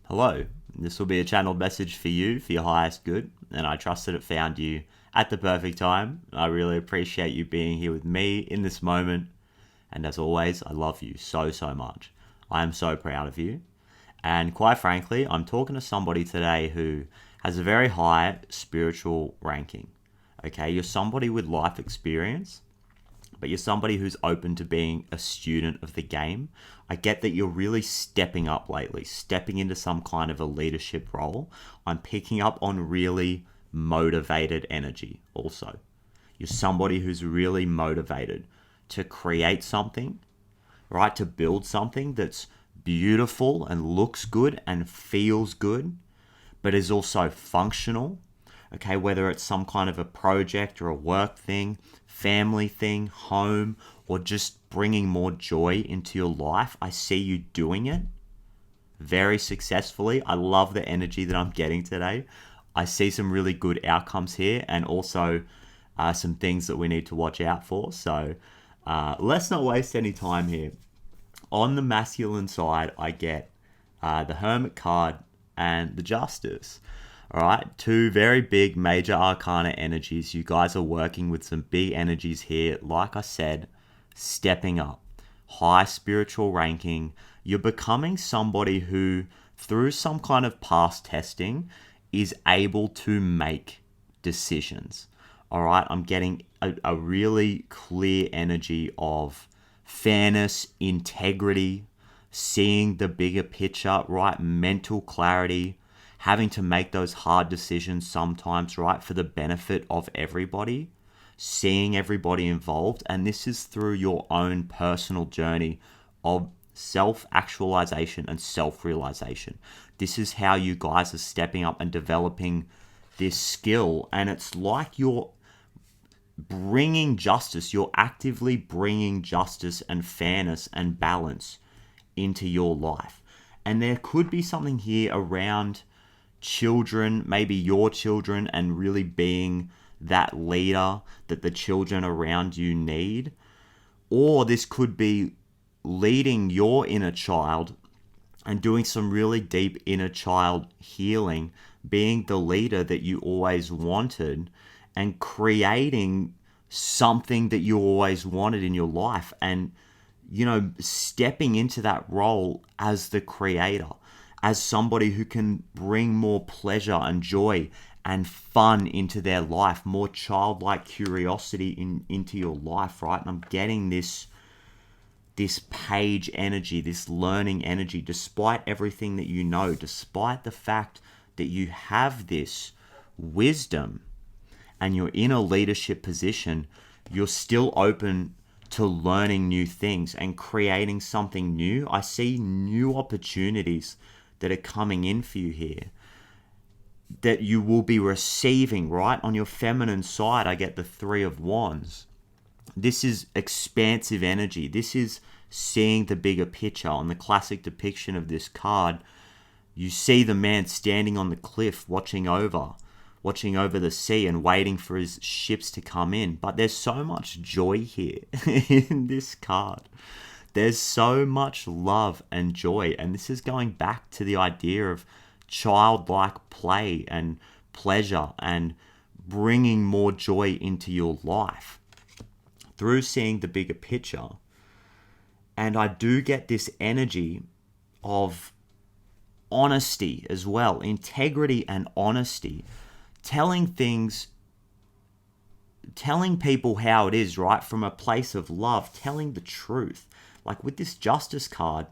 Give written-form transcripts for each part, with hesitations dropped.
Hello, this will be a channeled message for you for your highest good, and I trust that it found you at the perfect time. I really appreciate you being here with me in this moment, and as always, I love you so much. I am so proud of you, and quite frankly, I'm talking to somebody today who has a very high spiritual ranking. Okay, you're somebody with life experience, but you're somebody who's open to being a student of the game. I get that you're really stepping up lately, stepping into some kind of a leadership role. I'm picking up on really motivated energy also. You're somebody who's really motivated to create something, right? To build something that's beautiful and looks good and feels good, but is also functional. Okay, whether it's some kind of a project or a work thing, family thing, home, or just bringing more joy into your life, I see you doing it very successfully. I love the energy that I'm getting today. I see some really good outcomes here, and also some things that we need to watch out for. So let's not waste any time here. On the masculine side, I get the Hermit card and the Justice. All right, two very big major arcana energies. You guys are working with some big energies here. Like I said, stepping up, high spiritual ranking. You're becoming somebody who, through some kind of past testing, is able to make decisions. All right, I'm getting a really clear energy of fairness, integrity, seeing the bigger picture, right? Mental clarity, having to make those hard decisions sometimes, right, for the benefit of everybody, seeing everybody involved. And this is through your own personal journey of self-actualization and self-realization. This is how you guys are stepping up and developing this skill. And it's like you're bringing justice, you're actively bringing justice and fairness and balance into your life. And there could be something here around children, maybe your children, and really being that leader that the children around you need. Or this could be leading your inner child and doing some really deep inner child healing, being the leader that you always wanted, and creating something that you always wanted in your life, and stepping into that role as the creator, as somebody who can bring more pleasure and joy and fun into their life, more childlike curiosity into your life, right? And I'm getting this page energy, this learning energy, despite everything that you know, despite the fact that you have this wisdom and you're in a leadership position, you're still open to learning new things and creating something new. I see new opportunities that are coming in for you here that you will be receiving, right? On your feminine side, I get the Three of Wands. This is expansive energy. This is seeing the bigger picture. On the classic depiction of this card, you see the man standing on the cliff watching over the sea and waiting for his ships to come in. But there's so much joy here in this card. There's so much love and joy. And this is going back to the idea of childlike play and pleasure and bringing more joy into your life through seeing the bigger picture. And I do get this energy of honesty as well, integrity and honesty, telling people how it is, right? From a place of love, telling the truth. Like with this Justice card,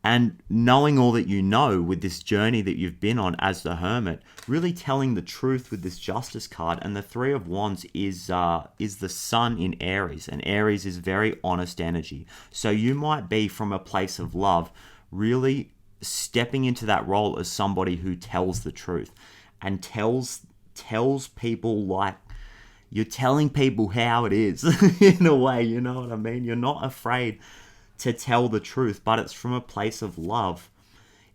and knowing all that you know with this journey that you've been on as the Hermit, really telling the truth with this Justice card. And the Three of Wands is the Sun in Aries, and Aries is very honest energy. So you might be, from a place of love, really stepping into that role as somebody who tells the truth and tells people, like, you're telling people how it is in a way, you know what I mean? You're not afraid to tell the truth, but it's from a place of love.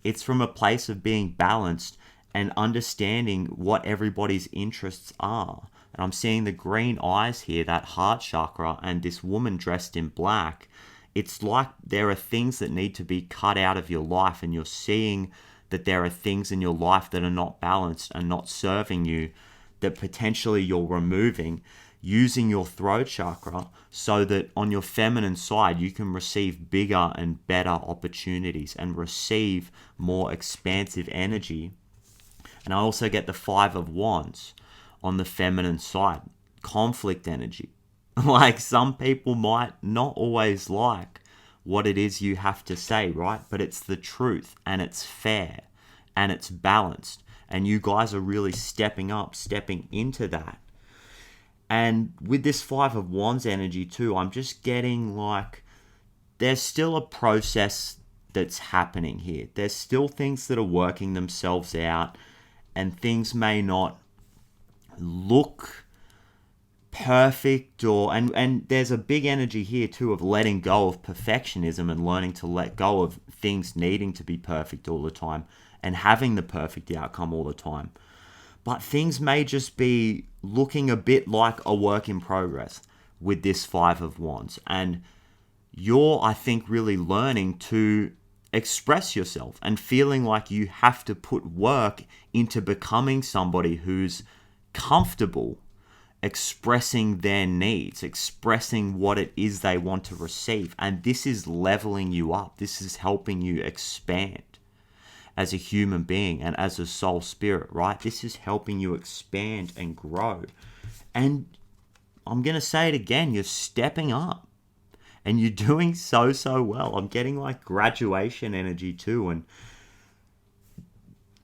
It's from a place of being balanced and understanding what everybody's interests are. And I'm seeing the green eyes here, that heart chakra, and this woman dressed in black. It's like there are things that need to be cut out of your life, and you're seeing that there are things in your life that are not balanced and not serving you, that potentially you're removing, using your throat chakra so that on your feminine side you can receive bigger and better opportunities and receive more expansive energy. And I also get the 5 of Wands on the feminine side, conflict energy. Like, some people might not always like what it is you have to say, right? But it's the truth, and it's fair, and it's balanced. And you guys are really stepping up, stepping into that. And with this 5 of Wands energy too, I'm just getting like, there's still a process that's happening here. There's still things that are working themselves out, and things may not look perfect, and there's a big energy here too of letting go of perfectionism and learning to let go of things needing to be perfect all the time and having the perfect outcome all the time. But things may just be looking a bit like a work in progress with this 5 of Wands, and you're, I think, really learning to express yourself and feeling like you have to put work into becoming somebody who's comfortable expressing their needs, expressing what it is they want to receive. And this is leveling you up. This is helping you expand as a human being and as a soul spirit, right? This is helping you expand and grow. And I'm going to say it again, you're stepping up. And you're doing so well. I'm getting like graduation energy too. And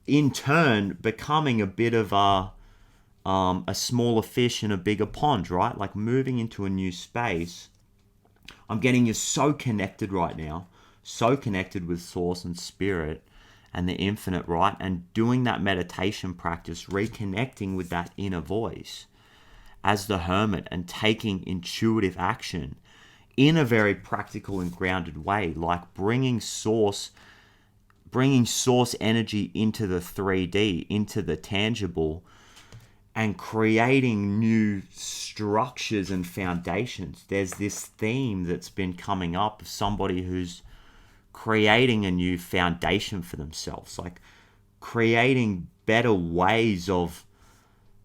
in turn, becoming a bit of a smaller fish in a bigger pond, right? Like moving into a new space. I'm getting you so connected right now. So connected with Source and Spirit and the infinite, right? And doing that meditation practice, reconnecting with that inner voice as the hermit and taking intuitive action in a very practical and grounded way, like bringing source energy into the 3D, into the tangible, and creating new structures and foundations. There's this theme that's been coming up of somebody who's creating a new foundation for themselves, like creating better ways of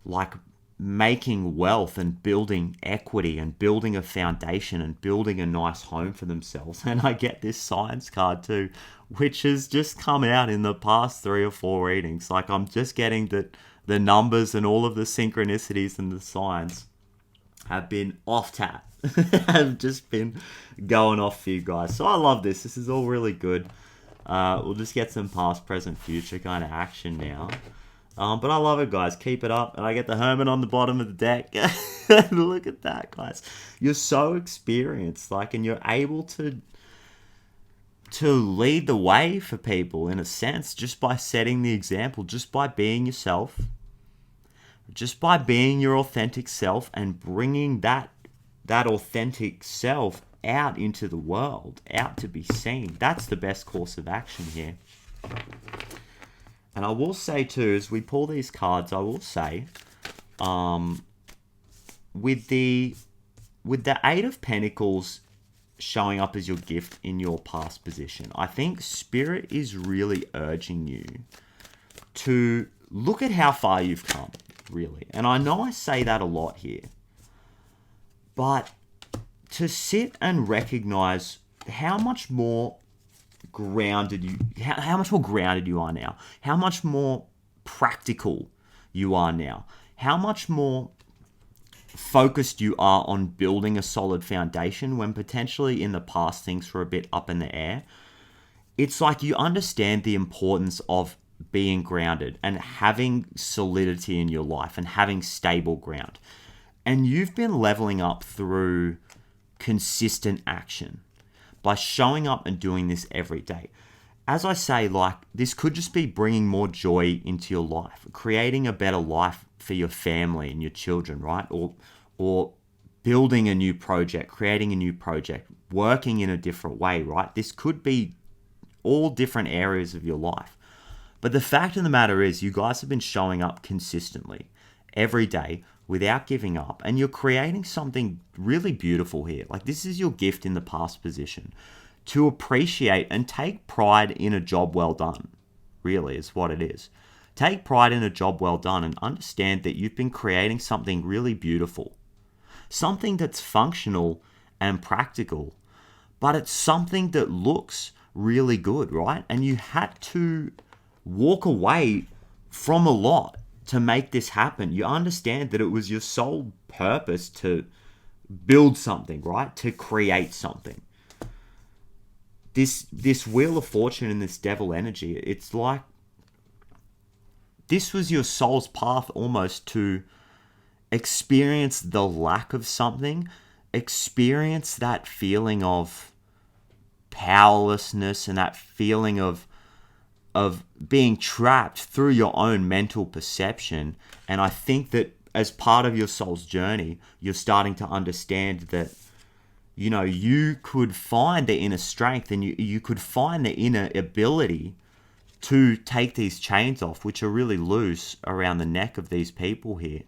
like making wealth and building equity and building a foundation and building a nice home for themselves. And I get this science card too, which has just come out in the past 3 or 4 readings. Like, I'm just getting that the numbers and all of the synchronicities and the signs have been off tap. Have just been going off for you guys. So I love this. This is all really good. We'll just get some past, present, future kind of action now. But I love it, guys. Keep it up. And I get the Hermit on the bottom of the deck. Look at that, guys. You're so experienced, like, and you're able to lead the way for people in a sense, just by setting the example, just by being yourself, just by being your authentic self and bringing that authentic self out into the world, out to be seen. That's the best course of action here. And I will say too, as we pull these cards, I will say, with the 8 of Pentacles showing up as your gift in your past position, I think Spirit is really urging you to look at how far you've come, really. And I know I say that a lot here, but to sit and recognize how much more grounded you are now, how much more practical you are now, how much more focused you are on building a solid foundation when potentially in the past things were a bit up in the air. It's like you understand the importance of being grounded and having solidity in your life and having stable ground. And you've been leveling up through consistent action by showing up and doing this every day. As I say, like, this could just be bringing more joy into your life, creating a better life for your family and your children, right? Or building a new project, creating a new project, working in a different way, right? This could be all different areas of your life. But the fact of the matter is, you guys have been showing up consistently every day without giving up, and you're creating something really beautiful here. Like, this is your gift in the past position, to appreciate and take pride in a job well done. really, is what it is. Take pride in a job well done and understand that you've been creating something really beautiful. Something that's functional and practical, but it's something that looks really good, right? And you had to walk away from a lot to make this happen. You understand that it was your sole purpose to build something, right? To create something. This Wheel of Fortune and this devil energy, it's like this was your soul's path almost to experience the lack of something, experience that feeling of powerlessness and that feeling of being trapped through your own mental perception. And I think that as part of your soul's journey, you're starting to understand that, you know, you could find the inner strength and you could find the inner ability to take these chains off, which are really loose around the neck of these people here.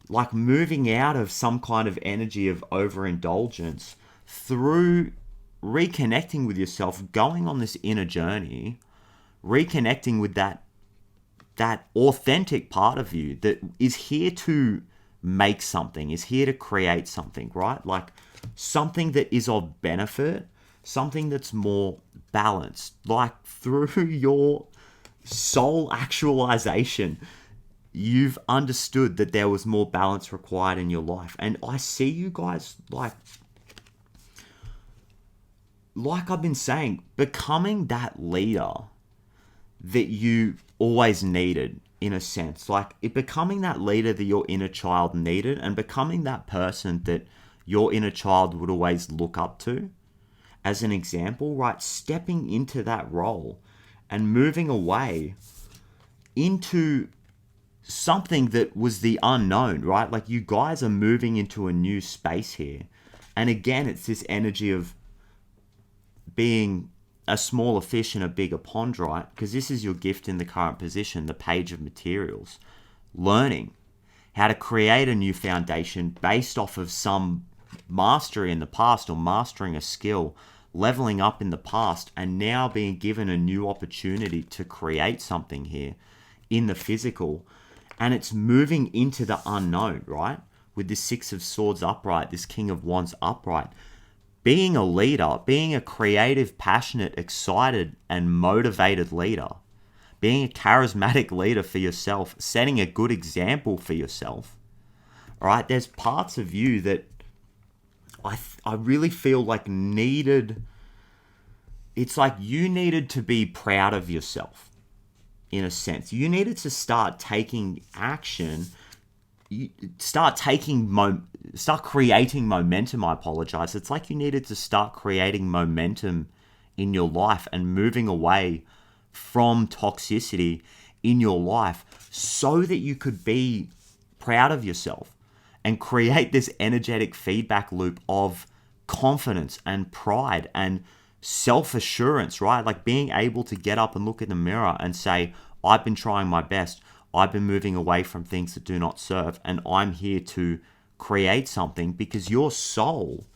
Like moving out of some kind of energy of overindulgence through reconnecting with yourself, going on this inner journey, reconnecting with that authentic part of you that is here to make something, is here to create something, right? Like something that is of benefit, something that's more balanced. Like through your soul actualization, you've understood that there was more balance required in your life. And I see you guys like I've been saying, becoming that leader that you always needed, in a sense. Like becoming that leader that your inner child needed, and becoming that person that your inner child would always look up to as an example, right? Stepping into that role and moving away into something that was the unknown, right? Like you guys are moving into a new space here. And again, it's this energy of being a smaller fish in a bigger pond, right? Because this is your gift in the current position, the Page of Materials. Learning how to create a new foundation based off of some mastery in the past, or mastering a skill, leveling up in the past, and now being given a new opportunity to create something here in the physical. And it's moving into the unknown, right? With this Six of Swords upright, this King of Wands upright. Being a leader, being a creative, passionate, excited, and motivated leader. Being a charismatic leader for yourself. Setting a good example for yourself. Alright, there's parts of you that I really feel like needed... It's like you needed to be proud of yourself. In a sense. You needed to start taking action... start creating momentum. I apologize. It's like you needed to start creating momentum in your life and moving away from toxicity in your life so that you could be proud of yourself and create this energetic feedback loop of confidence and pride and self-assurance, right? Like being able to get up and look in the mirror and say, I've been trying my best. I've been moving away from things that do not serve, and I'm here to create something, because your soul,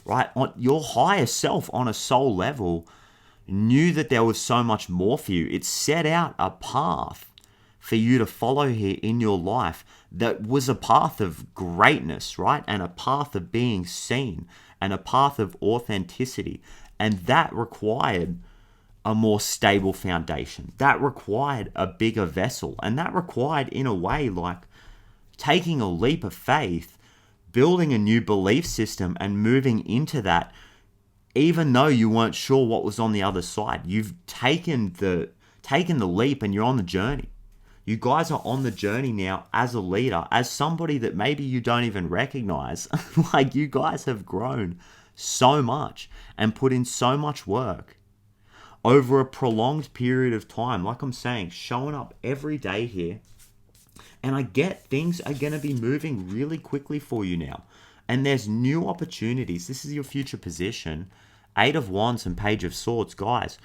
right, on your higher self on a soul level, knew that there was so much more for you. It set out a path for you to follow here in your life that was a path of greatness, right, and a path of being seen, and a path of authenticity, and that required a more stable foundation. That required a bigger vessel. And that required, in a way, like taking a leap of faith, building a new belief system and moving into that, even though you weren't sure what was on the other side. You've taken the leap and you're on the journey. You guys are on the journey now as a leader, as somebody that maybe you don't even recognize. Like you guys have grown so much and put in so much work over a prolonged period of time. Like I'm saying, showing up every day here. And I get things are going to be moving really quickly for you now. And there's new opportunities. This is your future position. 8 of Wands and Page of Swords. Guys,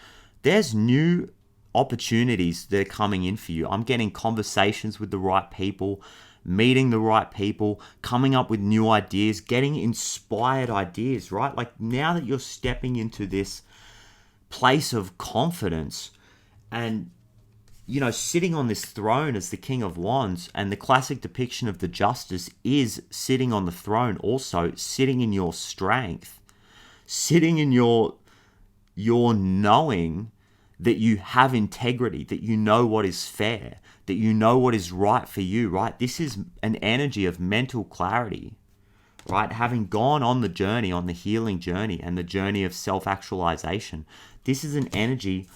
there's new opportunities that are coming in for you. I'm getting conversations with the right people, meeting the right people, coming up with new ideas, getting inspired ideas, right? Like now that you're stepping into this place of confidence and sitting on this throne as the King of Wands, and the classic depiction of the Justice is sitting on the throne also, sitting in your strength, sitting in your knowing that you have integrity, that you know what is fair, that you know what is right for you, right? This is an energy of mental clarity, right? Having gone on the journey, on the healing journey and the journey of self-actualization, this is an energy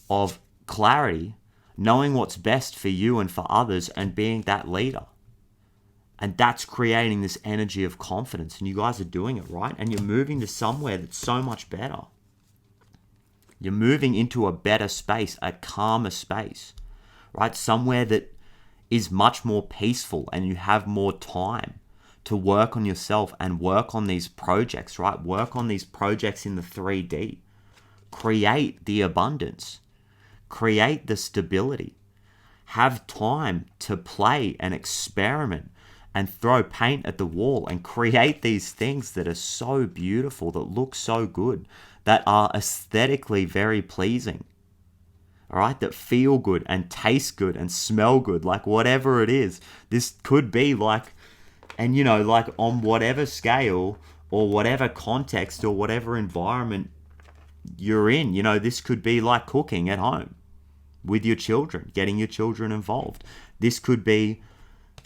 of clarity, knowing what's best for you and for others and being that leader. And that's creating this energy of confidence. And you guys are doing it, right? And you're moving to somewhere that's so much better. You're moving into a better space, a calmer space, right? Somewhere that is much more peaceful, and you have more time to work on yourself and work on these projects, right? Work on these projects in the 3D. Create the abundance. Create the stability. Have time to play and experiment and throw paint at the wall and create these things that are so beautiful, that look so good, that are aesthetically very pleasing, all right, that feel good and taste good and smell good, like whatever it is. This could be like, and like on whatever scale or whatever context or whatever environment you're in, this could be like cooking at home with your children, getting your children involved. This could be,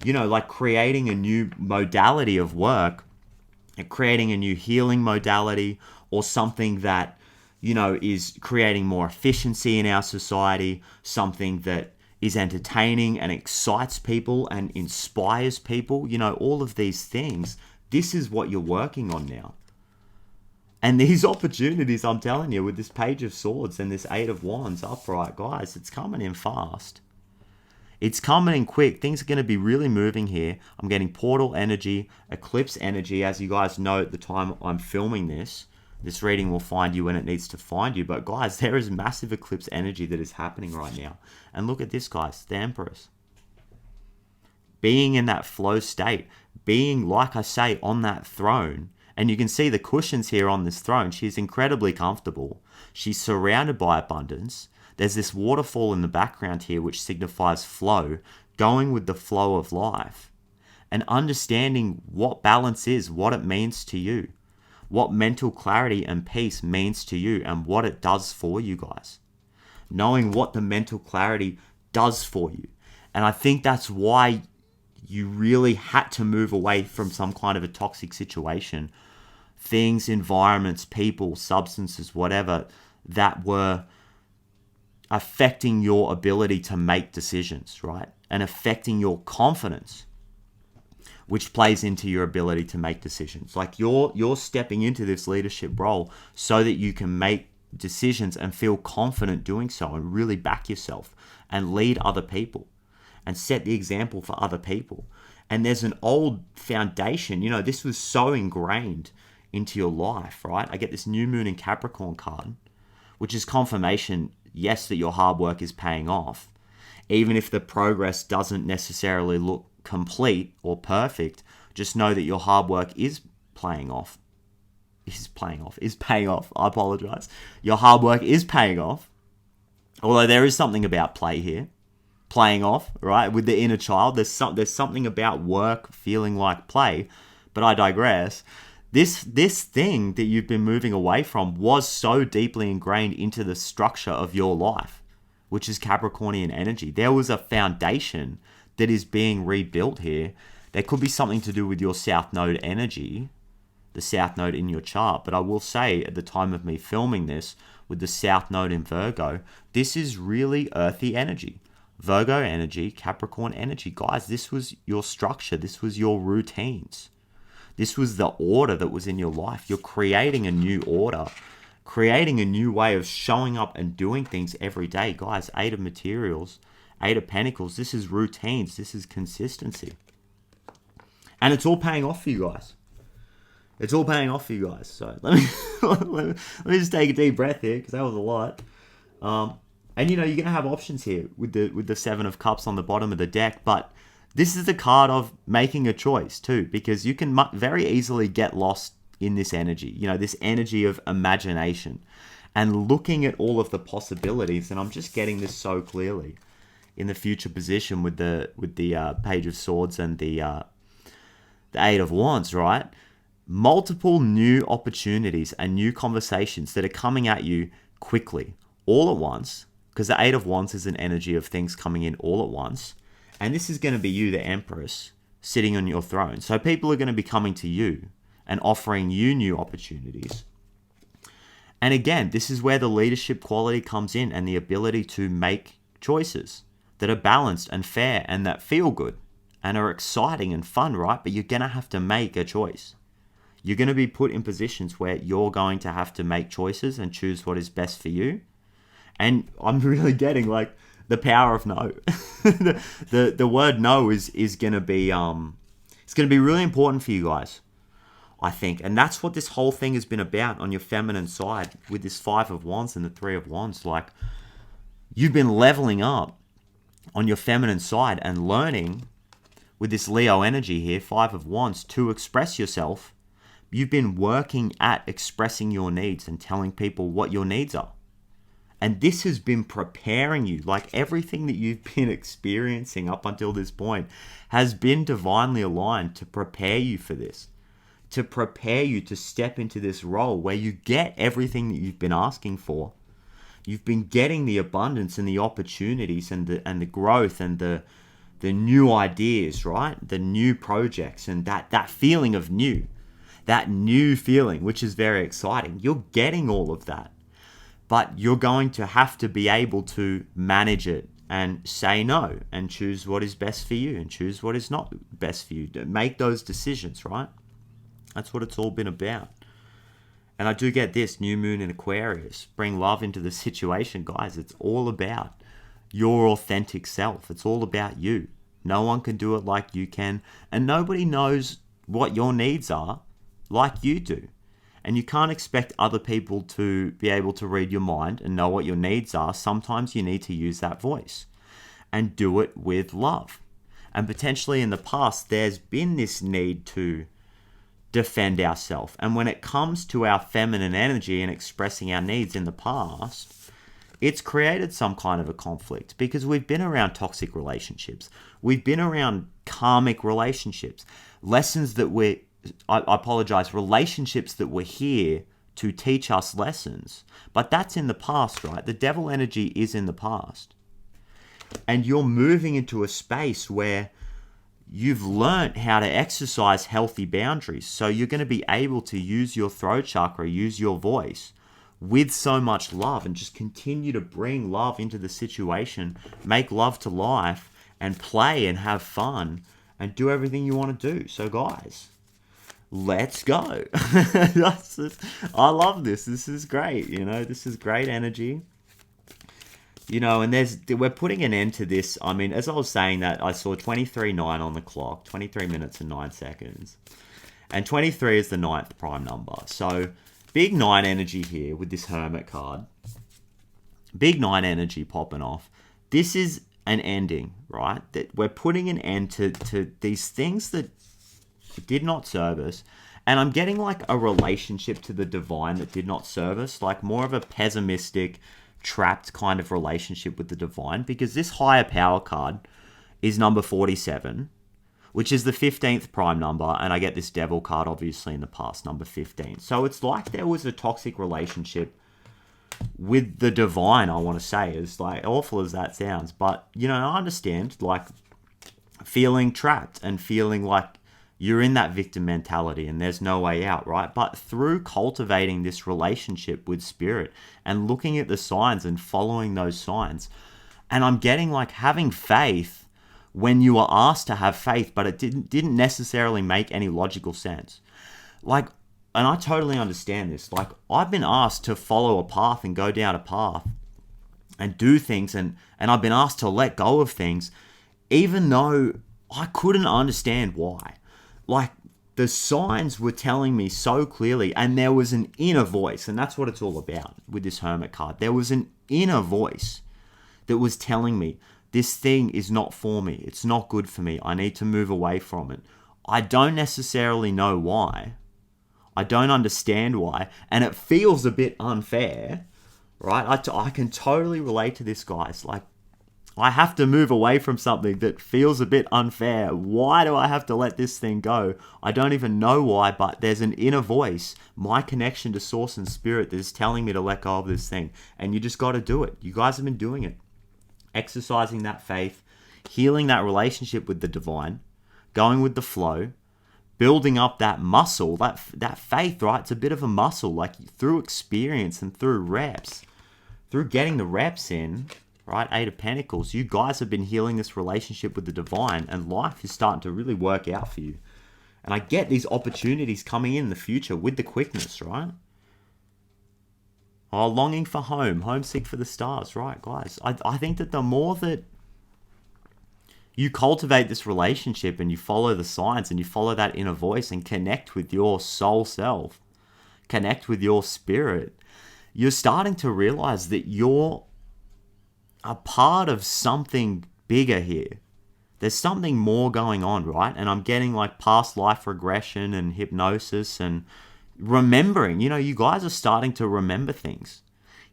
like creating a new modality of work, and creating a new healing modality, or something that, is creating more efficiency in our society, something that is entertaining and excites people and inspires people, all of these things. This is what you're working on now. And these opportunities, I'm telling you, with this Page of Swords and this Eight of Wands upright, guys, it's coming in fast. It's coming in quick. Things are going to be really moving here. I'm getting portal energy, eclipse energy, as you guys know at the time I'm filming this. This reading will find you when it needs to find you. But guys, there is massive eclipse energy that is happening right now. And look at this, guys, the Empress. Being in that flow state, being, like I say, on that throne. And you can see the cushions here on this throne. She's incredibly comfortable. She's surrounded by abundance. There's this waterfall in the background here which signifies flow, going with the flow of life. And understanding what balance is, what it means to you. What mental clarity and peace means to you and what it does for you guys. Knowing what the mental clarity does for you. And I think that's why you really had to move away from some kind of a toxic situation. Things, environments, people, substances, whatever, that were affecting your ability to make decisions, right? And affecting your confidence, which plays into your ability to make decisions. Like you're stepping into this leadership role so that you can make decisions and feel confident doing so, and really back yourself and lead other people and set the example for other people. And there's an old foundation, this was so ingrained into your life, right? I get this new moon in Capricorn card, which is confirmation, yes, that your hard work is paying off. Even if the progress doesn't necessarily look complete or perfect, just know that your hard work is paying off. I apologize. Your hard work is paying off. Although there is something about play here. Playing off, right? With the inner child, there's something about work feeling like play. But I digress. This thing that you've been moving away from was so deeply ingrained into the structure of your life, which is Capricornian energy. There was a foundation that is being rebuilt here. There could be something to do with your South Node energy, the South Node in your chart. But I will say, at the time of me filming this, with the South Node in Virgo, this is really earthy energy. Virgo energy, Capricorn energy. Guys, this was your structure. This was your routines. This was the order that was in your life. You're creating a new order, creating a new way of showing up and doing things every day. Guys, Eight of Materials, Eight of Pentacles. This is routines. This is consistency. And it's all paying off for you guys. It's all paying off for you guys. So let me just take a deep breath here, because that was a lot. And you're going to have options here with the Seven of Cups on the bottom of the deck. But this is the card of making a choice too, because you can very easily get lost in this energy. This energy of imagination and looking at all of the possibilities. And I'm just getting this so clearly. in the future position with the Page of Swords and the Eight of Wands, right? Multiple new opportunities and new conversations that are coming at you quickly, all at once, because the Eight of Wands is an energy of things coming in all at once. And this is going to be you, the Empress, sitting on your throne. So people are going to be coming to you and offering you new opportunities. And again, this is where the leadership quality comes in, and the ability to make choices that are balanced and fair and that feel good and are exciting and fun, right? But you're going to have to make a choice. You're going to be put in positions where you're going to have to make choices and choose what is best for you. And I'm really getting like the power of no. the word no is going to be it's going to be really important for you guys, I think. And that's what this whole thing has been about on your feminine side with this Five of Wands and the Three of Wands. Like, you've been leveling up on your feminine side and learning with this Leo energy here, Five of Wands, to express yourself. You've been working at expressing your needs and telling people what your needs are. And this has been preparing you. Like, everything that you've been experiencing up until this point has been divinely aligned to prepare you for this. To prepare you to step into this role where you get everything that you've been asking for. You've been getting the abundance and the opportunities and the growth and the new ideas, right? The new projects and that feeling of new. That new feeling, which is very exciting. You're getting all of that. But you're going to have to be able to manage it and say no and choose what is best for you and choose what is not best for you. Make those decisions, right? That's what it's all been about. And I do get this, new moon in Aquarius. Bring love into the situation, guys. It's all about your authentic self. It's all about you. No one can do it like you can. And nobody knows what your needs are like you do. And you can't expect other people to be able to read your mind and know what your needs are. Sometimes you need to use that voice and do it with love. And potentially in the past, there's been this need to defend ourselves. And when it comes to our feminine energy and expressing our needs in the past, it's created some kind of a conflict because we've been around toxic relationships. We've been around karmic relationships. Lessons that relationships that were here to teach us lessons. But that's in the past, right? The devil energy is in the past. And you're moving into a space where you've learned how to exercise healthy boundaries. So you're going to be able to use your throat chakra, use your voice with so much love and just continue to bring love into the situation, make love to life and play and have fun and do everything you want to do. So guys, let's go. I love this. This is great. This is great energy. And we're putting an end to this. I mean, as I was saying that, I saw 23:09 on the clock, 23 minutes and 9 seconds. And 23 is the 9th prime number. So, big 9 energy here with this Hermit card. Big 9 energy popping off. This is an ending, right? That we're putting an end to these things that did not serve us. And I'm getting like a relationship to the divine that did not serve us, like more of a pessimistic, trapped kind of relationship with the divine, because this higher power card is number 47, which is the 15th prime number, and I get this devil card obviously in the past, number 15. So it's like there was a toxic relationship with the divine, I want to say, as like awful as that sounds. But I understand like feeling trapped and feeling like you're in that victim mentality and there's no way out, right? But through cultivating this relationship with spirit and looking at the signs and following those signs, and I'm getting like having faith when you are asked to have faith, but it didn't necessarily make any logical sense. Like, and I totally understand this. Like, I've been asked to follow a path and go down a path and do things, and I've been asked to let go of things, even though I couldn't understand why. Like, the signs were telling me so clearly, and there was an inner voice, and that's what it's all about with this Hermit card. There was an inner voice that was telling me, this thing is not for me. It's not good for me. I need to move away from it. I don't necessarily know why. I don't understand why, and it feels a bit unfair, right? I can totally relate to this, guys. Like, I have to move away from something that feels a bit unfair. Why do I have to let this thing go? I don't even know why, but there's an inner voice, my connection to source and spirit, that is telling me to let go of this thing. And you just got to do it. You guys have been doing it. Exercising that faith, healing that relationship with the divine, going with the flow, building up that muscle, that faith, right? It's a bit of a muscle, like through experience and through reps. Through getting the reps in, right? 8 of Pentacles, you guys have been healing this relationship with the divine, and life is starting to really work out for you. And I get these opportunities coming in the future with the quickness, right? Oh, longing for home, homesick for the stars, right, guys? I think that the more that you cultivate this relationship and you follow the signs and you follow that inner voice and connect with your soul self, connect with your spirit, you're starting to realize that you're a part of something bigger here. There's something more going on, right? And I'm getting like past life regression and hypnosis and remembering. You guys are starting to remember things,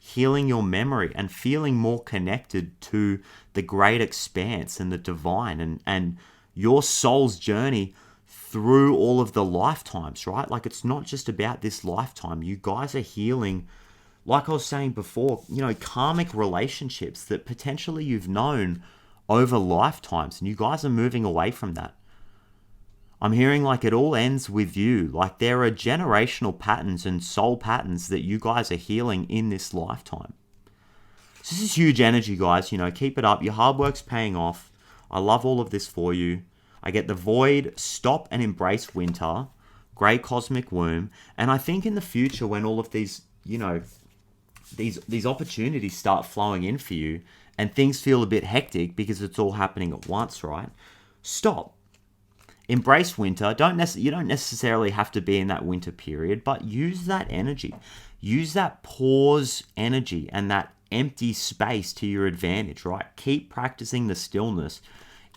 healing your memory and feeling more connected to the great expanse and the divine and your soul's journey through all of the lifetimes, right? Like, it's not just about this lifetime. You guys are healing, like I was saying before, karmic relationships that potentially you've known over lifetimes, and you guys are moving away from that. I'm hearing like it all ends with you. Like, there are generational patterns and soul patterns that you guys are healing in this lifetime. So this is huge energy, guys. Keep it up. Your hard work's paying off. I love all of this for you. I get the void, stop and embrace winter, great cosmic womb. And I think in the future, when all of these, these opportunities start flowing in for you and things feel a bit hectic because it's all happening at once, right? Stop. Embrace winter. You don't necessarily have to be in that winter period, but use that energy. Use that pause energy and that empty space to your advantage, right? Keep practicing the stillness.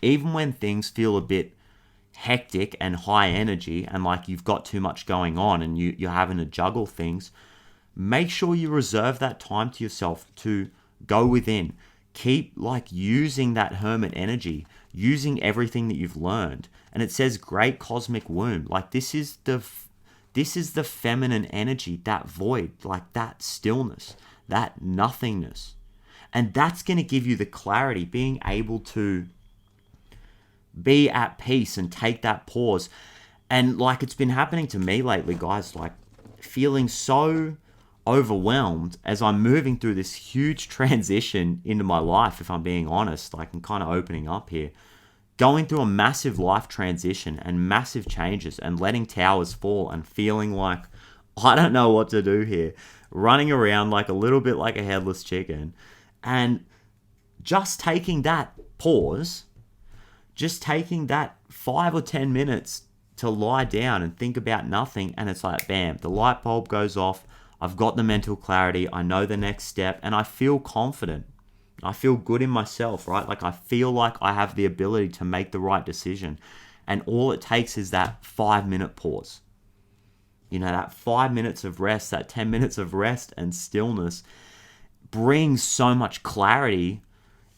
Even when things feel a bit hectic and high energy and like you've got too much going on and you're having to juggle things, make sure you reserve that time to yourself to go within. Keep like using that hermit energy, using everything that you've learned. And it says great cosmic womb. Like, this is the feminine energy, that void, like that stillness, that nothingness. And that's going to give you the clarity, being able to be at peace and take that pause. And like, it's been happening to me lately, guys, like feeling so overwhelmed as I'm moving through this huge transition into my life. If I'm being honest, like, I'm kind of opening up here, going through a massive life transition and massive changes and letting towers fall and feeling like I don't know what to do here, running around like a little bit like a headless chicken. And just taking that pause, just taking that 5 or 10 minutes to lie down and think about nothing, and it's like, bam, the light bulb goes off. I've got the mental clarity. I know the next step, and I feel confident. I feel good in myself, right? Like, I feel like I have the ability to make the right decision. And all it takes is that 5-minute pause. That 5 minutes of rest, that 10 minutes of rest and stillness brings so much clarity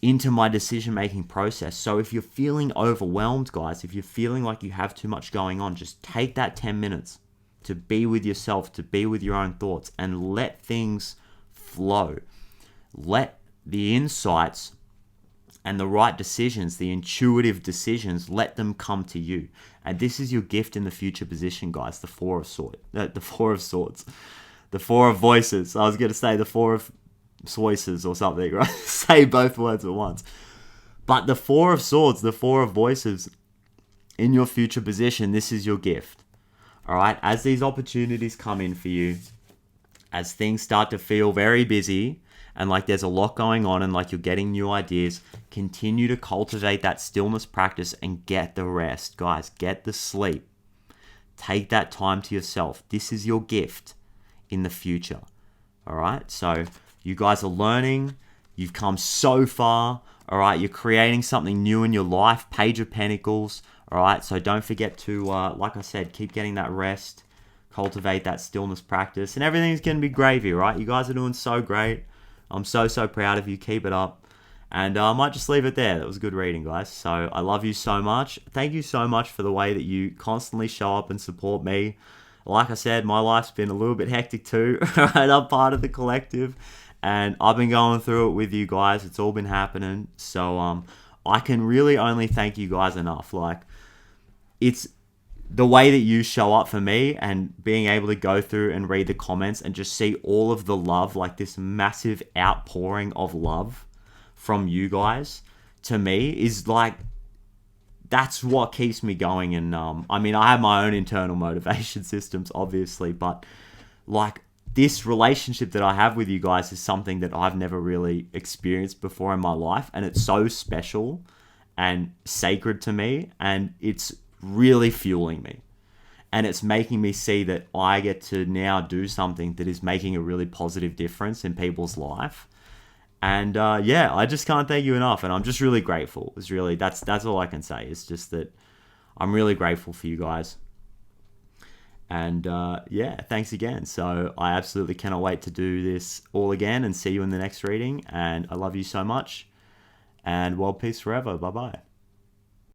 into my decision-making process. So if you're feeling overwhelmed, guys, if you're feeling like you have too much going on, just take that 10 minutes to be with yourself, to be with your own thoughts, and let things flow. Let the insights and the right decisions, the intuitive decisions, let them come to you. And this is your gift in the future position, guys. The Four of Swords. The Four of Voices. I was going to say the Four of Voices or something, right? Say both words at once. But the Four of Swords, the Four of Voices, in your future position, this is your gift. All right? As these opportunities come in for you, as things start to feel very busy, and like there's a lot going on and like you're getting new ideas, continue to cultivate that stillness practice and get the rest. Guys, get the sleep. Take that time to yourself. This is your gift in the future. All right? So you guys are learning. You've come so far. All right? You're creating something new in your life. Page of Pentacles. All right? So don't forget to, like I said, keep getting that rest. Cultivate that stillness practice. And everything's going to be gravy, right? You guys are doing so great. I'm so proud of you. Keep it up. And I might just leave it there. That was a good reading, guys. So I love you so much. Thank you so much for the way that you constantly show up and support me. Like I said, my life's been a little bit hectic too. Right, I'm part of the collective, and I've been going through it with you guys. It's all been happening. So I can really only thank you guys enough. Like, it's the way that you show up for me, and being able to go through and read the comments and just see all of the love, like this massive outpouring of love from you guys to me, is like, that's what keeps me going. And I mean, I have my own internal motivation systems, obviously, but like, this relationship that I have with you guys is something that I've never really experienced before in my life, and it's so special and sacred to me, and it's really fueling me, and it's making me see that I get to now do something that is making a really positive difference in people's life. And yeah, I just can't thank you enough, and I'm just really grateful. It's really, that's all I can say. It's just that I'm really grateful for you guys. And yeah, thanks again. So I absolutely cannot wait to do this all again and see you in the next reading. And I love you so much. And world peace forever. Bye bye.